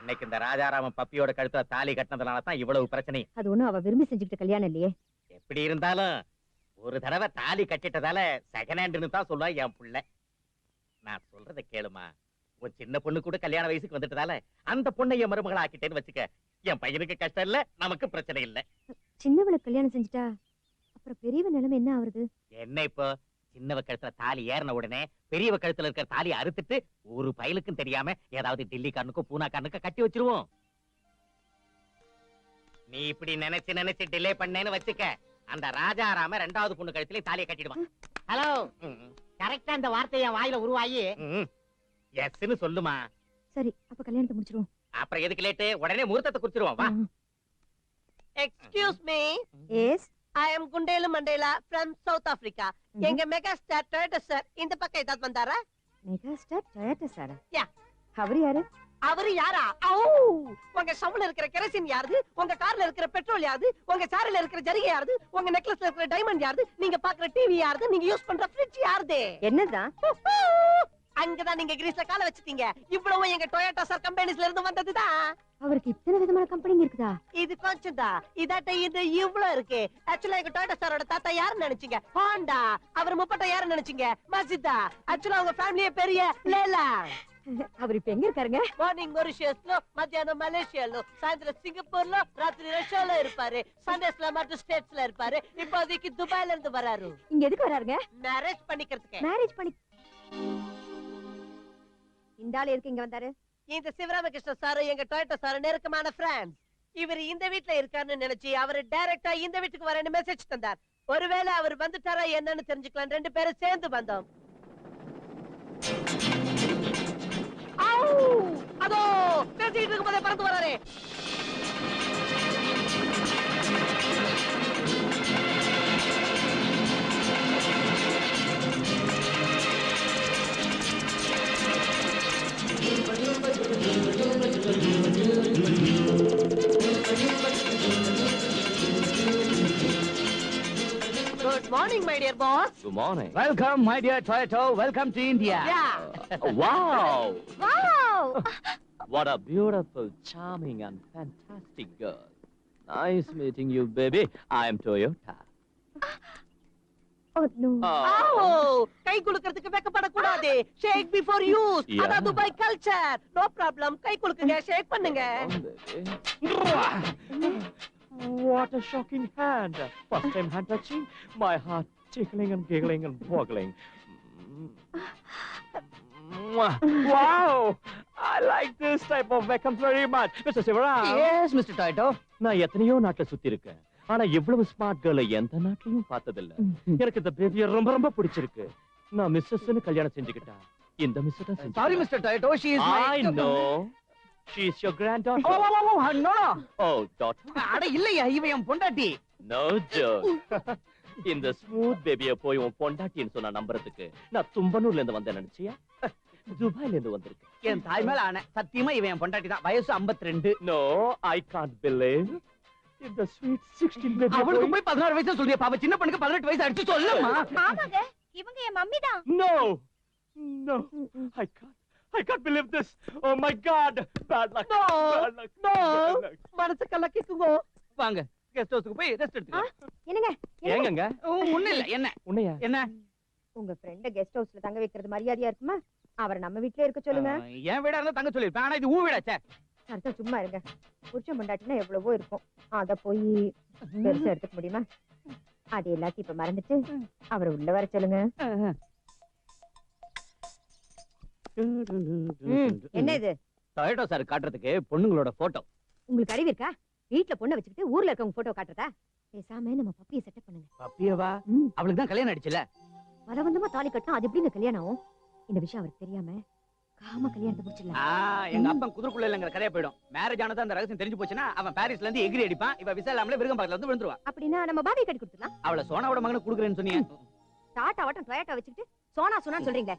அன்னைக்கு இந்த ராஜாராமன் பப்பியோட கழுத்துல தாலி கட்டினதுனால தான் இவ்வளவு பிரச்சனை. அது ஒண்ணும் அவ விரும்பி செஞ்சுக்கிட்ட கல்யாணம் இல்லையே. எப்படி இருந்தாலும் ஒரு தடவை தாலி கட்டிட்டதால செகண்ட் ஹேண்ட்னு தான் சொல்லுவா என் புள்ள. நான் சொல்றதை கேளுமா. ஒரு சின்ன பொண்ணு கூட கல்யாண வயசுக்கு வந்துட்டதால அந்த பொண்ணை என் மருமகளை ஆக்கிட்டேன்னு வச்சுக்க. என் பையனுக்கு கஷ்டம் இல்ல, நமக்கு பிரச்சனை இல்ல. சின்னவளுக்கு கல்யாணம் செஞ்சுட்டா அப்புறம் பெரியவ நிலைமை என்ன ஆகுறது? என்ன இப்போ சின்னவ கழுத்துல தாலி ஏறின உடனே பெரியவ கழுத்துல இருக்கிற தாலியை அறுத்துட்டு ஒரு பயலுக்கும் தெரியாம ஏதாவது டெல்லிக்காரனுக்கோ பூனாக்காரனுக்கோ கட்டி வச்சிருவோம். நீ இப்படி நினைச்சு டிலே பண்ணேன்னு வச்சுக்க, அந்த ராஜாராம ரெண்டாவது பொண்ணு கழுத்துல தாலியை கட்டிடுவான். ஹலோ, கரெக்டா அந்த வார்த்தையை என் வாயில உருவாயி எஸ்ன்னு சொல்லுமா. சரி, அப்ப கல்யாணத்தை முடிச்சிருவோம். அப்புறம் எதுக்கு லேட்டு? உடனே முகூர்த்தத்தை குறிச்சிருவோம். வா. Excuse me, yes, I am Kundelu Mandela from South Africa. எங்க மெகா ஸ்டார் டொயோட்டா சார் இந்த பக்கம் ஏதாவது வந்தாரா? மெகா ஸ்டார் டொயோட்டா சாரா? யா. அவர் யாரு? அவரு யாரா? உங்க ஷவுல இருக்கிற கெரசின் யாருது? உங்க கார்ல இருக்கிற பெட்ரோல் யாருது? உங்க சாரில இருக்கிற ஜரிகை யாருது? உங்க நெக்லஸ்ல இருக்கிற டைமண்ட் யாருது? நீங்க பாக்குற டிவி யாருது? நீங்க யூஸ் பண்ற ஃப்ரிட்ஜ் யாருது? என்னதான்? அங்கதான் நீங்க கிரீஸ்ல கால வச்சிட்டீங்க. இவ்வளவு எங்க டொயோட்டா சார் கம்பெனிஸ்ல இருந்து வந்ததுதான். அவருக்கு இத்தனை விதமான கம்பெனி இருக்குதா? இது கொஞ்சம் தான். இதாட்ட இது இவ்வளவு இருக்கு. ஆக்சுவலா எங்க டொயோட்டா சாரோட தாத்தா யாருன்னு நினைச்சீங்க? ஹோண்டா. அவர் முப்பட்ட யாருன்னு நினைச்சீங்க? மஜிதா. ஆக்சுவலா உங்க ஃபேமிலியே பெரிய லேலா. அவர் இப்ப எங்க இருக்காருங்க? மார்னிங் மொரிஷியஸ்ல, மத்தியானம் மலேசியால, சாயந்தரம் சிங்கப்பூர்ல, ராத்திரி ரஷ்யால இருப்பாரு. சண்டேஸ்ல மட்டும் ஸ்டேட்ஸ்ல இருப்பாரு. இப்போதைக்கு துபாயில இருந்து வராரு. இங்க எதுக்கு வராருங்க? மேரேஜ் பண்ணிக்கிறதுக்கு. மேரேஜ் பண்ணி இந்த ஆளு எதுக்கு இங்க வந்தாரு? இந்த சிவராமகிருஷ்ண சாரு எங்க டொயோட்டா சாரு நெருக்கமான ஃப்ரெண்ட்ஸ். இவர் இந்த வீட்ல இருக்காருன்னு நினைச்சு அவரு டைரக்டா இந்த வீட்டுக்கு வரேன்னு மெசேஜ் தந்தார். ஒருவேளை அவர் வந்துட்டாரா என்னன்னு தெரிஞ்சுக்கலாம் ரெண்டு பேரும் சேர்ந்து வந்தோம். அதோ பேசிட்டு இருக்கும்போதே பறந்து வராரு. Good morning, my dear boss. Good morning. Welcome, my dear Toyota. Welcome to India. Yeah. Wow! Wow! What a beautiful, charming and fantastic girl. Nice meeting you, baby. I am Toyota. Oh no. கை குலுக்கிறதுக்கு வெக்கப்படக்கூடாது. Shake before use. Yeah. அதான் Dubai culture. No problem. கை குலுக்குங்க, shake பண்ணுங்க. What a shocking hand. First time hand touching, my heart tickling and giggling and boggling. Wow! I like this type of welcome very much. Mr. Sivaram. Yes, Mr. Toyota. நான் எத்தனையோ நாட்டுல சுத்தி இருக்கேன். ஆனா இவ்வளவு ஸ்மார்ட் கேர்ளை எந்த நாட்டிலையும் பார்த்ததில்ல. எனக்கு இந்த பேபியை ரொம்ப ரொம்ப பிடிச்சிருக்கு. நான் மிஸ்ஸஸ்னு கல்யாணம் செஞ்சுக்கிட்டா இந்த மிஸ் தான். Sorry, Mr. Toyota. She is my... I know. She is your granddaughter. No. Oh, daughter. அட இல்லையா, இவ என் பொண்டாட்டி. No joke. இந்த ஸ்மூத் பேபியை போய் உன் பொண்டாட்டின்னு சொன்ன நம்புறதுக்கு நான் தும்பனூர்ல இருந்து வந்தேன் நினைச்சியா? துபாயில இருந்து வந்திருக்கேன். என் தாய் மேல ஆன சத்தியமா இவ என் பொண்டாட்டி தான். வயசு 52. No, I can't believe. இந்த sweet 16 baby. அவளுக்கு போய் 16 வயசு சொல்றியா? பாவ சின்ன பொண்ணுக்கு 18 வயசு அடிச்சு சொல்லுமா. ஆமாங்க, இவங்க என் மம்மி தான். No. I can't believe this. Oh my God. Bad luck. No. Bad luck. No. Bad luck. மனசு கலக்கிக்குங்க. வாங்க, கெஸ்ட் ஹவுஸ்க்கு போய் ரெஸ்ட் எடுத்துக்கலாம். என்னங்க? ஏங்கங்க? ஒண்ணு இல்ல. என்ன? உன்னையா? என்ன? உங்க ஃப்ரெண்ட கெஸ்ட் ஹவுஸ்ல தங்க வைக்கிறது மரியாதையா இருக்குமா? அவரை நம்ம வீட்லயே இருக்க சொல்லுங்க. என் வீடா இருந்தா தங்க சொல்லிருப்பேன். ஆனா இது ஊ வீடா சார். அடுத்த சும்மா இருங்க. புருஷன் பொண்டாட்டினா எவ்வளவோ இருக்கும். அத போய் பெருசா எடுத்துக்க முடியுமா? அது எல்லாத்தையும் இப்ப மறந்துட்டு அவரை உள்ள வர சொல்லுங்க. என்ன இது? டொயோட்டா சார் காட்டுறதுக்கு பொண்ணுங்களோட போட்டோ. உங்களுக்கு அறிவு இருக்கா? வீட்ல பொண்ணை வச்சுக்கிட்டு ஊர்ல இருக்கவங்க போட்டோ காட்டுறதா? பேசாம நம்ம பப்பியை செட்டப் பண்ணுங்க. பப்பியவா? அவளுக்கு தான் கல்யாணம் ஆயிடுச்சுல. பலவந்தமா தாலி கட்டினா அது எப்படிங்க கல்யாணம் ஆகும்? இந்த விஷயம் அவருக்கு தெரியாம காம கல்யாணத்தை முடிச்சிடலாம். எங்க அப்பன் குதிரைக்குள்ள இல்லங்கிற கதையா போயிடும். மேரேஜ் ஆனது அந்த ரகசியம் தெரிஞ்சு போச்சுன்னா அவன் பாரிஸ்ல இருந்து எகிரி அடிப்பான். இவ விசா இல்லாமலே விருகம்பாக்கத்துல வந்து விழுந்துருவா. அப்படின்னா நம்ம பாபியை கட்டி கொடுத்துடலாம். அவளை சோனாவோட மகனுக்கு குடுக்குறேன்னு சொன்னீங்க. டாட்டா வட்டம் டொயோட்டா வச்சுக்கிட்டு சோனா சோனா சொல்றீங்களே.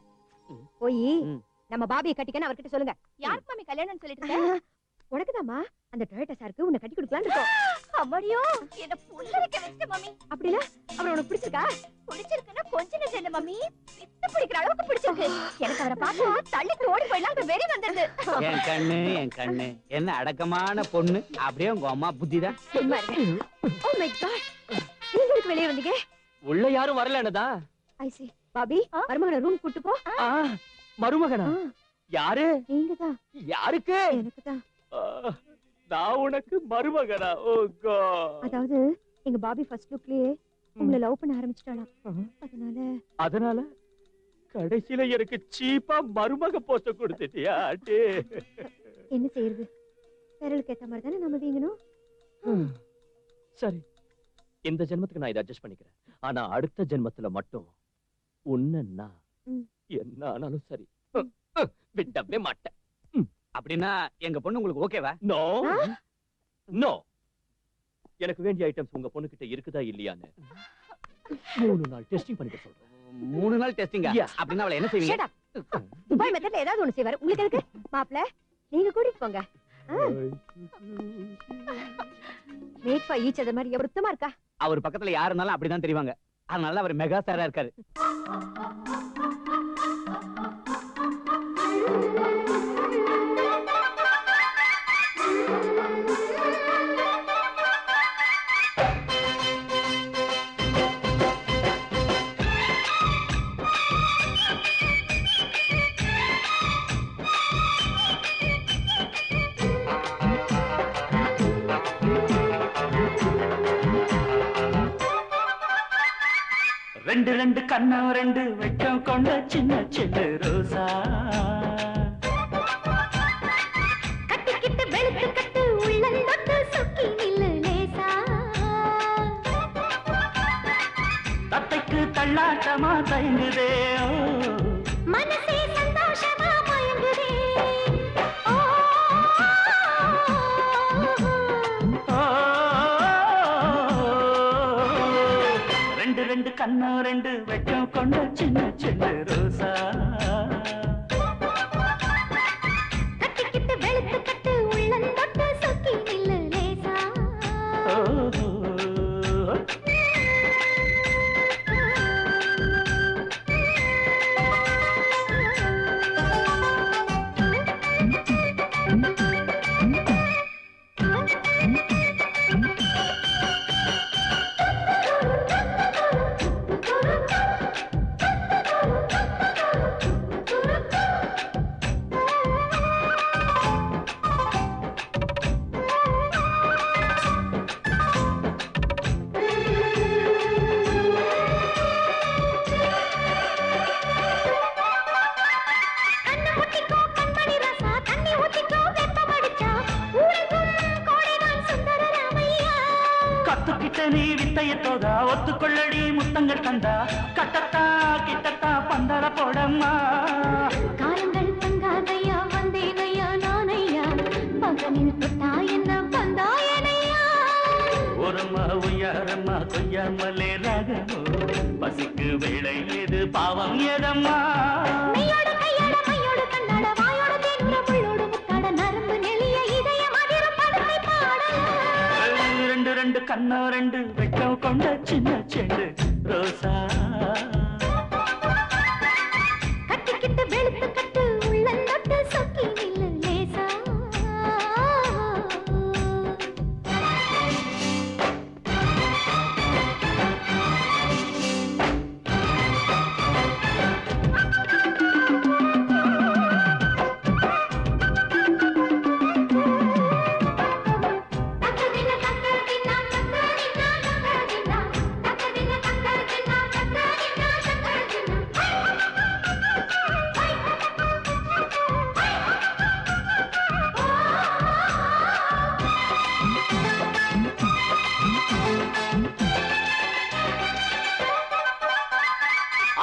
போய் நம்ம பாபியை கட்டிக்கன்னு அவர்கிட்ட சொல்லுங்க. யாருக்கு மாமி கல்யாணம்னு சொல்லிட்டு இருக்க? உனக்குதாம்மா. அந்த டொயோட்டா சாருக்கு உன்னை கட்டி கொடுக்கலாம்னு இருக்கோம். அம்மாடியோ என்ன புல்லரிக்க வச்சிட்ட மம்மி. அப்படின்னா அப்புறம் உனக்கு பிடிச்சிருக்கா? பிடிச்சிருக்குன்னா கொஞ்ச நெஞ்சம் இல்ல மம்மி, பித்த பிடிக்கிற அளவுக்கு பிடிச்சிருக்கு. எனக்கு அவரை பார்த்தா தள்ளிட்டு ஓடி போயிடலாம் வெறி வந்துருது. என் கண்ணு என்ன அடக்கமான பொண்ணு. அப்படியே உங்க அம்மா புத்திதான். சும்மா இருங்க. ஓ மை காட், நீங்க எதுக்கு வெளியே வந்தீங்க? உள்ள யாரும் வரலனதா? ஐ சி. பாபி, மருமகனை ரூம் கூட்டு போ. மருமகனா? யாரு? நீங்கதான். யாருக்கு? எனக்குதான். நான் உனக்கு மருமகனா? ஓ காட். அதாவது எங்க பாபி ஃபர்ஸ்ட் லுக்லயே உங்களை லவ் பண்ண ஆரம்பிச்சிட்டாளாம். அதனால கடைசியில எனக்கு சீப்பா மருமக போஸ்ட் கொடுத்துட்டியா? என்ன செய்யறது? விரலுக்கு ஏத்த மாதிரி தானே நம்ம வீங்கணும். சரி, இந்த ஜென்மத்துக்கு நான் இதை அட்ஜஸ்ட் பண்ணிக்கிறேன். ஆனா அடுத்த ஜென்மத்துல மட்டும் உன்ன என்ன ஆனாலும் சரி விடவே மாட்டேன். அப்படின்னா எங்க பொண்ணு உங்களுக்கு ஓகேவா? நோ நோ, எனக்கு வேண்டிய ஐட்டம்ஸ் உங்க பொண்ணு கிட்ட இருக்குதா இல்லையான்னு 3 நாள் டெஸ்டிங் பண்ணிக்க சொல்றேன். 3 நாள் டெஸ்டிங்கா? அப்படின்னா அவளை என்ன செய்வீங்க? Shut up. துபாய் மெத்தட்ல ஏதாவது ஒண்ணு செய்வாரு. உங்களுக்கு எதுக்கு? மாப்ள, நீங்க கூட்டிட்டு போங்க. மேட் ஃபார் ஈச் அதர் மாதிரி எவருத்தமா இருக்கா? அவர் பக்கத்துல யாரு இருந்தாலும் அப்படிதான் தெரிவாங்க. அதனால அவர் மெகா ஸ்டாரா இருக்காரு. ரெண்டு கண்ணம் 2 வெட்கம் கொண்ட சின்ன சின்ன ரோசா. கட்டிக்கிட்டு வெளுத்து கட்டு உள்ளந்தொட்டு சுக்கி நில்லு லேசா. தத்தைக்கு தள்ளாட்டமா தயங்குதே மனசே சந்தோஷமா மயங்குதே. ரெண்டு கண்ணம் 2 வெட்கம் கொண்ட சின்ன சின்ன ரோசா. கட்டிக்கிட்டு வெளுத்து கட்டு உள்ளந்தொட்டு சுக்கி நில்லு லேசா. நீ வித்தைய தோதா ஒத்துக்கொள்ளடி முத்தங்கள் தந்தா கட்டத்தா கிட்டத்தா பந்தல போடம்மா. காலங்கள் தங்காதையா வந்தேனையா நானையா பகலில் தொட்டா என்ன வந்தாயனையா. ஒருமா உயரம்மா கொய்யாமலே ராகமோ பசிக்கு வேளை எது பாவம் ஏதம்மா. மையோடு கையோட மையோடு கண்ணாட வாயோட தேனூர புள்ளோடு முத்தாட நரம்பு நெளிய இதயம் அதிர படுத்தை பாட. ரெண்டு கண்ணா 2 வெட்கம் கொண்ட சின்ன செண்டு ரோசா. கட்டிக்கிட்டு வெளுத்து கட்டு உள்ளந்தொட்டு சொக்கி நில்லு லேசா.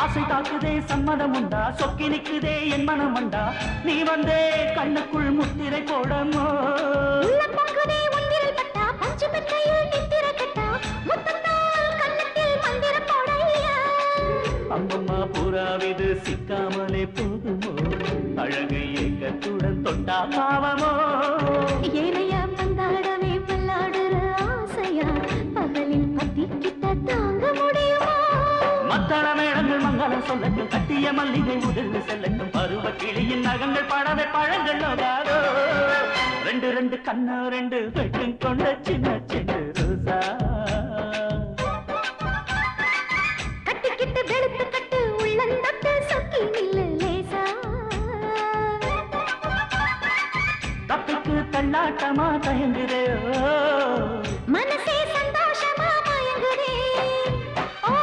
ஆசை தாக்குதே சம்மதம் உண்டா சொக்கி நிக்குதே என் மனம் உண்டா. நீ வந்தே கண்ணுக்குள் முத்திரை போடமோ. உள்ளம் பொங்குதே உன்னில் பட்டா பஞ்சு மெத்தையில் நித்திர கட்டா முத்தத்தால் கண்ணத்தில் மந்திரம் போடையா. அம்மம்மா புறாவிது சிக்காமலே போதுமோ அழகு ஏக்கத்துடன் தொட்டா பாவம் ஆடுவோமோ ஏனையா பந்தாடவே பல்லாடுற ஆசையா பகலில் பத்திக்கிட்ட தாங்க முடியுமா மத்தள மேளங்கள் மங்களம் சொல்லட்டும் கட்டிய மல்லிகை முதல்ல செல்லட்டும் பருவ கிளியின் நகங்கள் பாடவே பழங்கள் நோகாதோ ரெண்டு ரெண்டு கண்ணு ரெண்டு வெட்டும் கொண்ட சின்ன சின்ன ரோசா கட்டிக்கிட்டு வெளுத்து கட்டு உள்ளந்தட்டு சொக்கி நில்லு லேசா தப்பிக்கு தள்ளாட்டமா தயங்குதே மனசே சந்தோஷமா மயங்குதே ஓ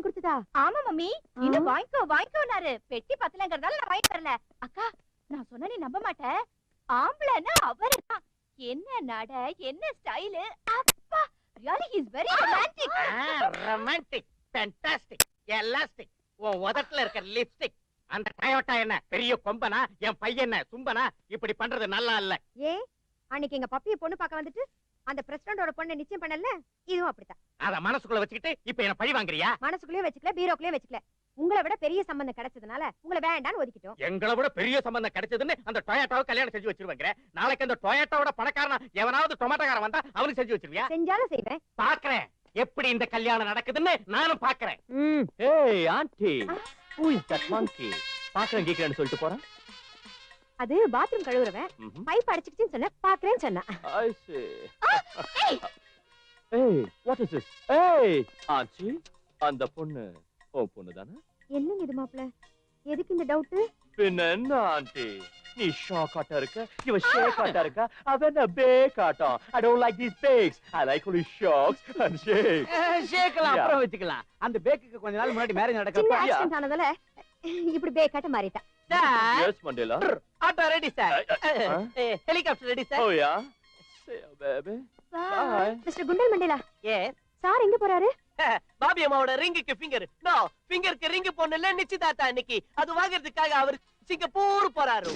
கொடுத்ததா? ஆமா மம்மி இன்னும் வாங்கிக்கோனாரு பெட்டி பத்தலங்கறதால நான் வாங்கி தரல அக்கா நான் சொன்னா நீ நம்ப மாட்ட ஆம்பளைன்னா அவருதான் என்ன நட என்ன ஸ்டைல் அப்பா really is very romantic romantic fantastic elastic உன் உதட்டுல இருக்க லிப்ஸ்டிக் அந்த டயோட்டா என்ன பெரிய கொம்பனா என் பையன் என்ன சும்பனா இப்படி பண்றது நல்லா இல்ல ஏ அன்னைக்கு எங்க பப்பிய பொண்ணு பார்க்க வந்துட்டு அந்த பிரசிடண்டோட பொண்ணை நிச்சயம் பண்ணல இதுவும் அப்படித்தான். அத மனசுக்குள்ள வச்சுக்கிட்டு இப்ப என்ன பழி வாங்குறியா? மனசுக்குள்ளே வச்சுக்கல பீரோக்குள்ளே வச்சுக்கல. உங்களை விட பெரிய சம்பந்தம் கிடைச்சதுனால உங்களை வேண்டான்னு ஒதுக்கிட்டோம். எங்களை விட பெரிய சம்பந்தம் கிடைச்சதுன்னு அந்த டொயோட்டாவை கல்யாணம் செஞ்சு வச்சிருவாங்க. நாளைக்கு அந்த டொயோட்டாவோட பணக்காரனா எவனாவது டொமேட்டோக்காரன் வந்தா அவனுக்கு செஞ்சு வச்சிருவியா? செஞ்சாலும் செய்வேன். பாக்குறேன் எப்படி இந்த கல்யாணம் நடக்குதுன்னு நானும் பாக்குறேன். ஏய் aunty who is that monkey பாக்குறேன் கேக்குறேன்னு சொல்லிட்டு போறான். அது பாத்ரூம் கழுவுறவன் பைப் அடிச்சிடுச்சுன்னு சொன்ன பாக்குறேன்னு சொன்னா. I see. Hey, what is this? Hey, ஆச்சி அந்த பொண்ணு ஓ பொண்ணு தானே? என்னங்க இது மாப்ள? எதுக்கு இந்த டவுட்? பின்ன என்ன ஆண்டி நீ ஷாக் ஆட்டா இருக்க இவ ஷேக் ஆட்டா இருக்க அவன பேக் ஆட்டா. I don't like these bakes. I like only shocks and shakes. ஷேக்லாம் அப்புறம் வெச்சுக்கலாம். அந்த பேக்குக்கு கொஞ்ச நாள் முன்னாடி மேரேஜ் சின்ன நடக்கறப்ப ஆக்சிடென்ட் ஆனதால இப்படி பேக்காட்ட மாறிட்டா. Yes Mandela. Auto ready sir. Helicopter ready sir. Oh yeah. See you baby. Bye. Mister Kundala Mandela yes sir எங்க போறாரு? பாபி அம்மாவோட ரிங்குக்கு ஃபிங்கர். நோ ஃபிங்கருக்கு ரிங் போடல நிச்சயதார்த்தம் அன்னைக்கு. அது வாங்குறதுக்காக அவர் சிங்கப்பூர் போறாரு.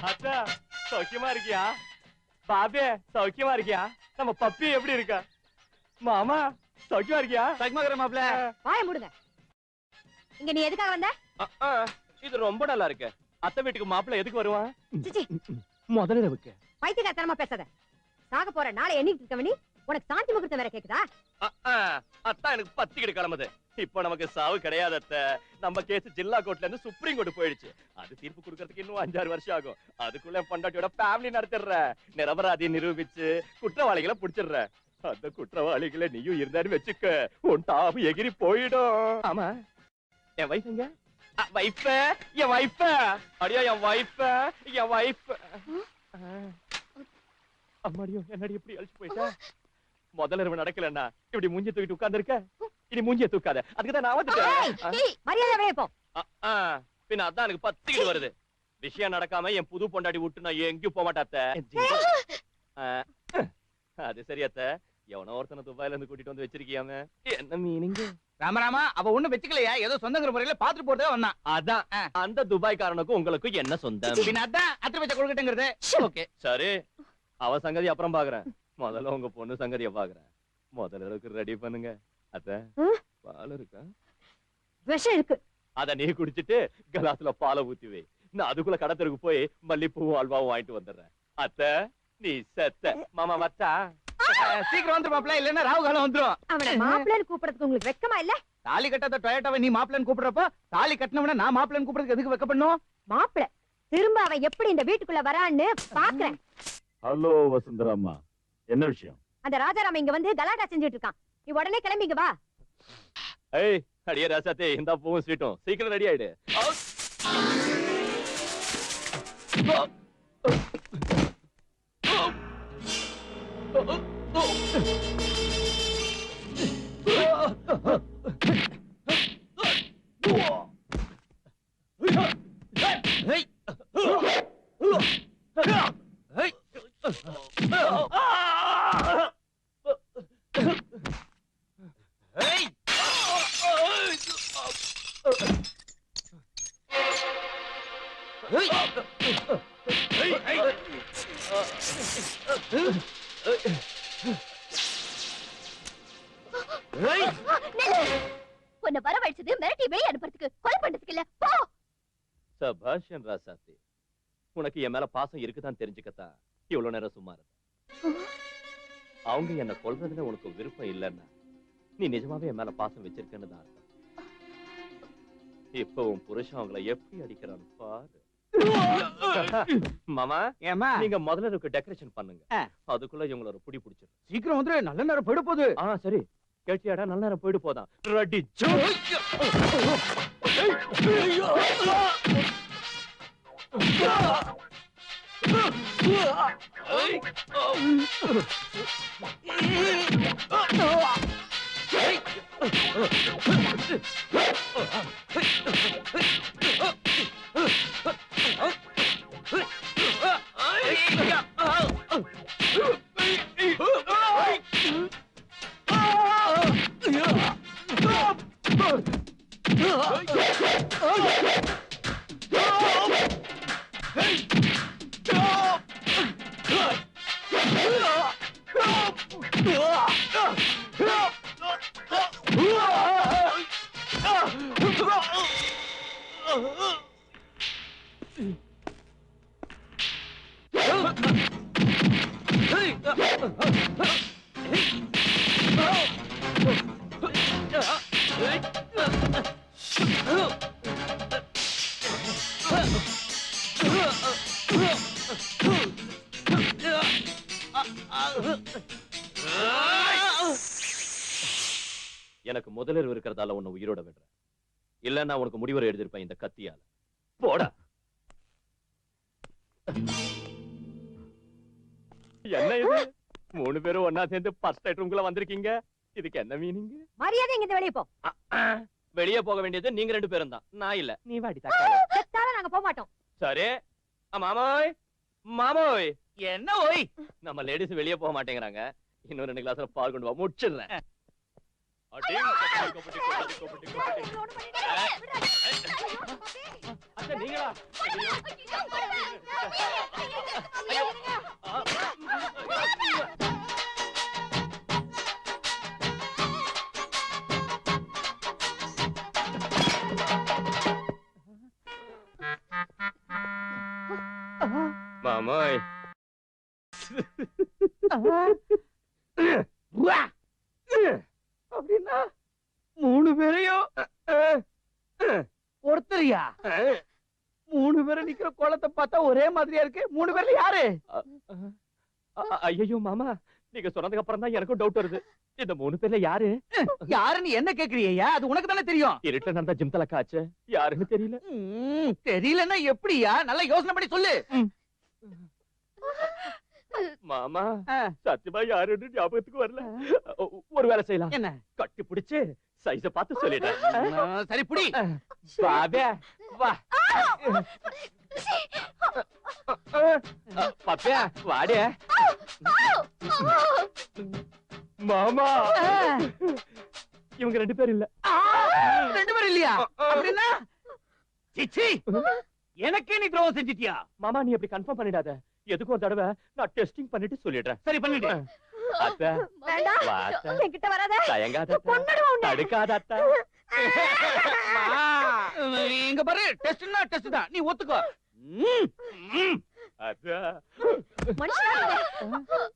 அத்தா சௌக்கியமா இருக்கியா? பாபே சௌக்கியமா இருக்கியா? நம்ம பப்பி எப்படி இருக்கா? மாமா சௌக்கியமா இருக்கியா? சக்மகர மாப்ள வாய மூடுங்க. இங்க நீ எதுக்காக வந்த? இது ரொம்ப நல்லா இருக்கு. அத்தை வீட்டுக்கு மாப்பிள்ளை எதுக்கு வருவான்? சிச்சி முதலிரவுக்கு. பைத்தியக்காரத்தனமா பேசாத. சாக போற நாளை எண்ணிட்டு இருக்கவனி உனக்கு சாந்தி முகூர்த்தம் வேற கேக்குதா? அத்தா எனக்கு பத்திக்கிட்டு கிளம்புது. இப்போ நமக்கு சாவு கிடையாது அத்தை. நம்ம கேஸ் ஜில்லா கோர்ட்ல இருந்து சுப்ரீம் கோர்ட் போயிடுச்சு. அது தீர்ப்பு கொடுக்கறதுக்கு இன்னும் 5-6 வருஷம் ஆகும். அதுக்குள்ள பொண்டாட்டியோட ஃபேமிலி நடத்திடுற. நிரபராதியை நிரூபிச்சு குற்றவாளிகளை புடிச்சிடுற. அந்த குற்றவாளிகளை நீயும் இருந்தாரு வச்சுக்க உன் டாப் எகிரி போயிடும். ஆமா என் வைஃப் எங்க? வைஃப் என் வைஃப் அடியா என் வைஃப் என் வைஃப். அம்மாடியோ என்னடி எப்படி அழிச்சு போயிட்டா? முதல்ல இரவு நடக்கலன்னா இப்படி மூஞ்சி தூக்கிட்டு உட்கார்ந்து இருக்க. இனி மூஞ்சிய தூக்காத. அதுக்குதான் நான் வந்துட்டேன். மரியாதை வெளியே போ. பின்ன அதான் எனக்கு பத்திக்கிட்டு வருது. விஷயம் நடக்காம என் புது பொண்டாட்டி விட்டு நான் எங்கேயும் போக மாட்டாத்த. அது சரி அத்த. எவனோ ஒருத்தனை துபாயில இருந்து கூட்டிட்டு வந்து வச்சிருக்கியாம என்ன மீனிங்? ராமராமா அவ ஒண்ணும் வெச்சுக்கலையா? ஏதோ சொந்தங்கிற முறையில பாத்துட்டு போறதே வந்தான். அதான் அந்த துபாய்க்காரனுக்கும் உங்களுக்கும் என்ன சொந்தம்? பின்ன அதான் அத்திர வச்ச கொடுக்கட்டுங்கிறது. ஓகே சரி அவ சங்கதி அப்புறம் பாக்குறேன். முதல்ல உங்க பொண்ணு சங்கதிய பாக்குறேன். முதல்ல ரெடி பண்ணுங்க. அத்த பால் இருக்கா? விஷம் இருக்கு. அத நீ குடிச்சிட்டு கலாசுல பாலை ஊத்தி வை. நான் அதுக்குள்ள கடத்தருக்கு போய் மல்லிப்பூவும் அல்வாவும் வாங்கிட்டு வந்துடுறேன். அத்த நீ செத்த. மாமா வச்சா சீக்கிரம் வந்துரு மாப்ள, இல்லன்னா ராவு காலம் வந்துரும். அவனை மாப்பிள்ளைன்னு கூப்பிடுறதுக்கு உங்களுக்கு வெக்கமா இல்ல? தாலி கட்டாத டொயோட்டாவை நீ மாப்பிள்ளன்னு கூப்பிடுறப்போ தாலி கட்டினவன நான் மாப்பிள்ளன்னு கூப்பிடுறதுக்கு எதுக்கு வெக்கப்படணும்? மாப்பிள்ளை திரும்ப அவன் எப்படி இந்த வீட்டுக்குள்ள வரான்னு பாக்குறேன். ஹலோ வசுந்தராம்மா, என்ன விஷயம்? அந்த ராஜாராம இங்க வந்து கலாட்டா செஞ்சுட்டு இருக்கான். நீ உடனே கிளம்பிங்க வா. ஏய் அடியே ராசாத்தே இந்த பூவும் ஸ்வீட்டும் சீக்கிரம் ரெடி ஆயிடு. உன்னை வரவழைச்சது மிரட்டி வெளியே அனுப்புறதுக்கு, கொலை பண்றதுக்கு இல்ல. போ. சபாஷ் என் ராசாத்தி, உனக்கு என் மேல பாசம் இருக்குதான் தெரிஞ்சுக்கத்தான் இவ்வளவு நேரம் சும்மா இருந்த. அவங்க என்ன கொல்றதுல உனக்கு விருப்பம் இல்லைன்னா நீ நிஜமாவே என் மேல பாசம் வச்சிருக்கேன்னு தான் அர்த்தம். இப்ப உன் புருஷன் அவங்கள எப்படி அடிக்கிறான்னு பாரு. மாமா, ஏமா நீங்க முதல்ல இருக்கு டெக்கரேஷன் பண்ணுங்க, அதுக்குள்ள இவங்கள ஒரு புடி பிடிச்சிரு. சீக்கிரம் வந்துரு, நல்ல நேரம் போயிட போகுது. சரி கேட்டியாடா, நல்ல நேரம் போயிட்டு போதான். ரெடி எனக்கு முதலில் இருக்கிறதால உன்னை உயிரோட விடுறேன், இல்லன்னா உனக்கு முடிவுரை எழுதிருப்பேன் இந்த கத்தியால. போடா. என்ன இது, 3 பேரும் ஒன்னா சேர்ந்து ஃபர்ஸ்ட் நைட் ரூம்குள்ள வந்திருக்கீங்க, இதுக்கு என்ன மீனிங்? மரியாதை இங்க வெளிய போ. வெளியே போக வேண்டியது நீங்க 2 பேரும் தான், நான் இல்ல. நீ வாடி தக்காளி. செத்தால நாங்க போக மாட்டோம். சரி மாமோய், மாமோய். என்ன ஓய், நம்ம லேடிஸ் வெளியே போக மாட்டேங்கிறாங்க, இன்னும் 2 கிளாஸ்ல பால் கொண்டு வா, முடிச்சிடுறேன். நீங்களா மாமாய், அப்படின்னா 3 பேரையும் ஒருத்தரியா? 3 பேரும் நிக்கிற கோலத்தை பார்த்தா ஒரே மாதிரியா இருக்கு. 3 பேர்ல யாரு? ஐயோ மாமா, நீங்க சொன்னதுக்கு அப்புறம் தான் எனக்கும் டவுட் வருது. இந்த 3 பேர்ல யாரு? யாருன்னு என்ன கேக்குறியா? அது உனக்கு தானே தெரியும். இருட்டுல நடந்த ஜிம் தலக்காச்சு, யாருன்னு தெரியல. தெரியலன்னா எப்படியா? நல்லா யோசனை பண்ணி சொல்லு. மாமா, சத்தியமா யாருன்னு ஞாபகத்துக்கு வரல. ஒரு வேலை செய்யலாம், என்ன? கட்டி பிடிச்சு சைஸ பார்த்து சொல்லிட்டேன். சரி புடி. பாபே வா. பாப்பே வாடே. மாமா, இவங்க 2 பேரும் இல்ல. 2 பேரும் இல்லையா? அப்படின்னா சிச்சி, எனக்கே நீ துரோகம் செஞ்சிட்டியா? மாமா, நீ அப்படி கன்ஃபார்ம் பண்ணிடாத, எதுக்கும் ஒரு தடவை நான் டெஸ்டிங் பண்ணிட்டு சொல்லிடுறேன். சரி பண்ணிடு. அத்தை வேண்டாம், வாத்த, என்கிட்ட வராத. தயங்காத, கொன்னுடுவேன் உன்னை. தடுக்காத. இங்க பாரு, டெஸ்ட்னா டெஸ்ட் தான், நீ ஒத்துக்கோ.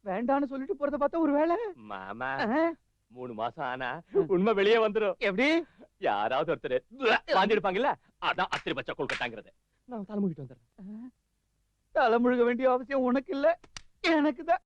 வேண்டான்னு சொல்லிட்டு போறத பார்த்தா ஒரு வேலை. மாமா, 3 மாசம் ஆனா உண்மை வெளியே வந்துரும். எப்படி? யாராவது ஒருத்தர் வாந்திருப்பாங்கல்ல, அதான் அத்திரி பச்சை கொள்கட்டாங்கிறது. நான் தலைமுகிட்டு வந்துடுறேன். தலை முழுக வேண்டிய அவசியம் உனக்கு இல்ல, எனக்கு தான்.